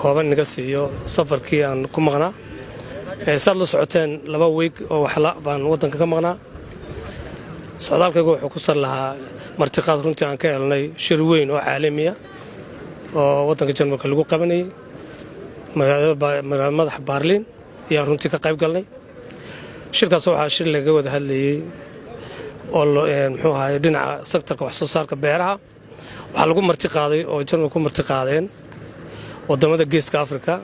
kooban naga siiyo safarkii aan ku maqnaa saad la socoteen 2 week oo waxla baan wadanka ka maqnaa socdaalkaygu wuxuu ku sal lahaa martiqaad runtii aan ka helnay shir weyn oo caalami ah oo wadanka Jarmalka lagu qabanayay magaalada madax Berlin ayaa runtii ka qayb galnay shirkaas waxaa shir laga wada hadlayay oo muxuu ahaay dhinaca sektorka wax soo saarka beeraha waxa lagu martiqaaday oo Jarmalku martiqaadeen wadamada Geeska Afrika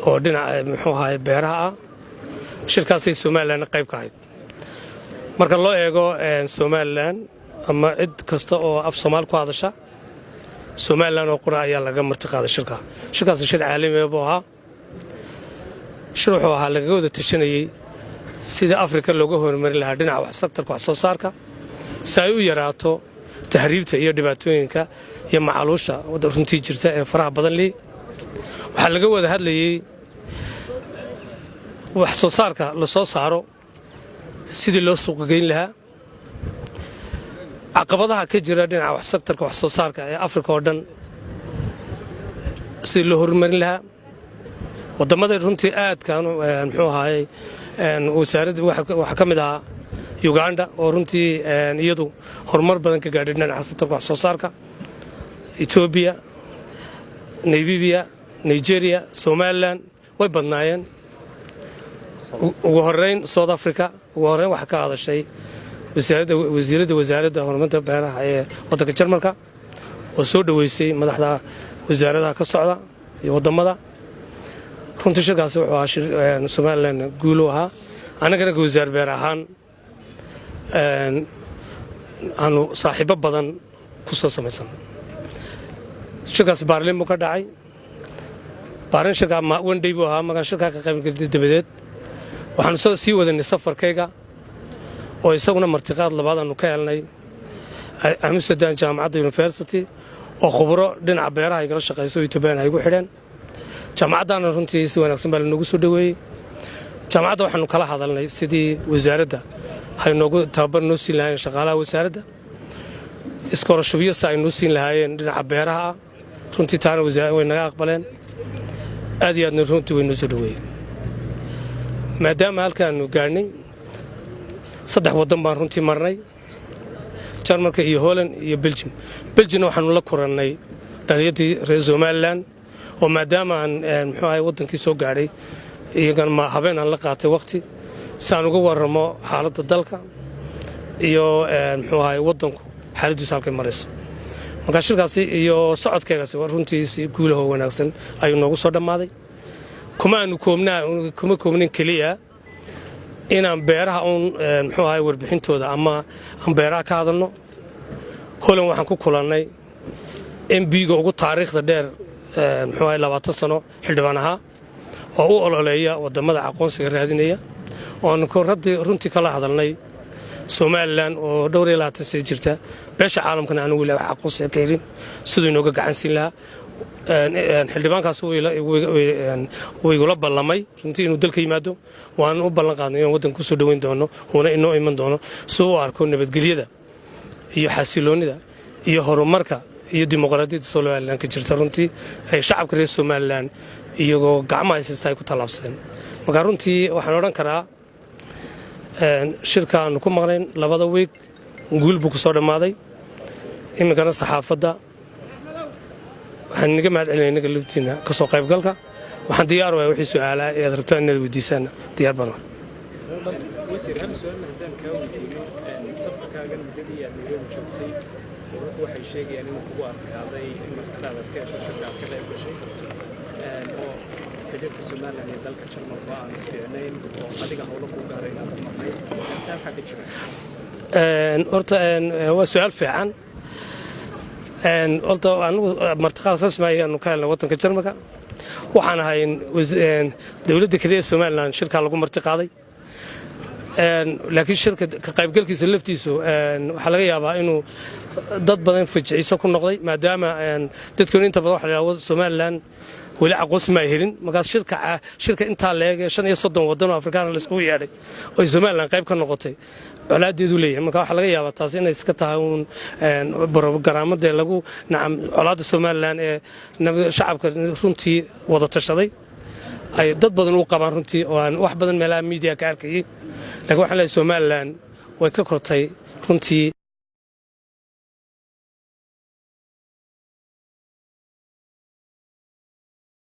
oo dhinaca muxuu ahaay beeraha shirkaas ay Soomaaliland qayb ka ahayd marka loo eego Soomaaliland ama cid kasta oo af Soomaali ku hadasha Soomaaliland oo qura ayaa laga martiqaaday shirkaas shir caalami ah oo shir wuxuu ahaa laga wada tashanayay sida Afrika looga hormarin lahaa dhinaca wax sektorka wax soo saarka si ay u yaraato tahriibta iyo dhibaatooyinka iyo macaluusha runtii jirta ee faraha badan leh waxa laga wada hadlayay wax soo saarka la soo saaro sidii loo suuq geyn lahaa caqabadaha ka jira dhinaca wax sektorka wax soo saarka ee Afrika oo dhan si loo hormarin lahaa wadamada runtii aad kaan muxuu ahaay wasaaradda waxa kamid ah Uganda oo runtii iyadu horumar badan ka gaadhay dhinaca sektorka wax soo saarka Ethiopia Namibia Nigeria Somaliland way badnaayeen ugu horeyn South Africa ugu horeyn waxa ka hadashay wasaaradda horumarinta beeraha ee wadanka Jarmalka oo soo dhaweysay madaxda wasaaradaha ka socda iyo wadamada runtii shirkaas wuxuu ahaa shir Somaliland guulo ahaa anagana wasaar beer ahaan aanu saaxiibo badan ku soo samaysan shirkaas Berlin buu ka dhacay Berlin shirka ma wandhay buu ahaa maga shirka ka qayb galay dabadeed waxaan soo sii wadanay safarkayga oo isaguna martiqaad labaad aanu ka helnay Amsterdam Jaamacadda University oo khubaro dhinaca beeraha ay kala shaqeyso Itoobiya ay ugu xidheen jaamacadana runtii si wanaagsan baa lagu soo dhaweeyay jaamacadda waxaanu kala hadalnay sidii wasaaradda hay noogu tababar noo siin lahaayeen shaqaalaha wasaaradda iskoorashubiyo ay noo siin lahaayeen dhinaca beeraha runtii taana wasaaradda way naga aqbaleen aad iyo aad runtii way noo soo dhaweeyay maadaama halkaanu gaarnay 3 wadan baan runtii marnay Jarmalka iyo Holland iyo Belgium waxaanu la kurannay dhaliyadii reer Somaliland oo maadaama aan muxuu ahaay wadankii soo gaaray iyagan ma habeen aan la qaatay waqti saan uga waramo xaaladda dalka iyo muxuu ahaay wadanku xaaladiisu halkay marayso marka shirkaasi iyo socodkeegaasi runtii si guulaha wanaagsan ayuu noogu soo dhamaaday kuma koobnin kaliya inaan beeraha muxuu ahaay warbixintooda ama aan beeraha ka hadalno Holland waxaan ku kulannay MB-ga ugu taariikhda dheer muxuu ahaay 20 sano xildhibaan ahaa oo u ololeeya wadamada aqoonsiga raadinaya oo runtii kala hadalnay Somaliland oo dhowr iyo 20 sano jirta beesha caalamkana aan weli wax aqoonsiga ka helin sidoo inooga gacan siin lahaa xildhibaankaas way ula ballamay runtii inuu dalka yimaado waan u ballan qaadnay in wadanka ku soo dhaweyn doono oo inoo iman doono soo arko nabadgelyada iyo xasiloonida iyo horumarka iyo dimuqraadiyadda Somaliland ka jirta runtii ay shacabka reer Somaliland iyagoo gacmaha haystaan ku talaabsadeen marka runtii waxaan oran karaa shirkaan ku maqnayn 2 week guul buu ku soo dhamaaday imikana saxaafadda waxaan naga mahadcelinaynaa naga lubtiina ka soo qaybgalka waxaan diyaar u ahay wixii su'aalaha ee aad rabtaan inaad weydiisaan diyaar baan waxay sheegayaan inuu kugu adkaaday in martadaada ka hesho shirkaad ka qayb gashay oo xidhiidhka Somaliland iyo dalka Jarmalka aan fiicnayn oo adiga hawlo ku gaaray inaad marnay intaan xagga jira horta waa su'aal fiican horta anigu martiqaad rasmi ah aanu ka helnay wadanka Jarmalka waxaan ahay dawladda kaliya Somaliland shirka lagu martiqaaday laakiin shirka ka qaybgalkiisa laftiisu waxa laga yaabaa inuu dad badan fajiciso ku noqday maadaama dadku inta badan waxa la yiraahdo Somaliland wali aqoonsi ma helin markaas shirka inta leeg 35 wadan oo Afrikaan la isku yeedhay oo Somaliland qayb ka noqotay colaadeedu leeyahay marka waxa laga yaabaa taas inay iska tahay uun barogaraamada lagu nacam colaadda Soomaaliland ee shacabka runtii wada tashaday ay dad badan u qabaan runtii oo aan wax badan meelaha media ka arkayay laakiin waxa la Soomaaliland way ka kortay runtii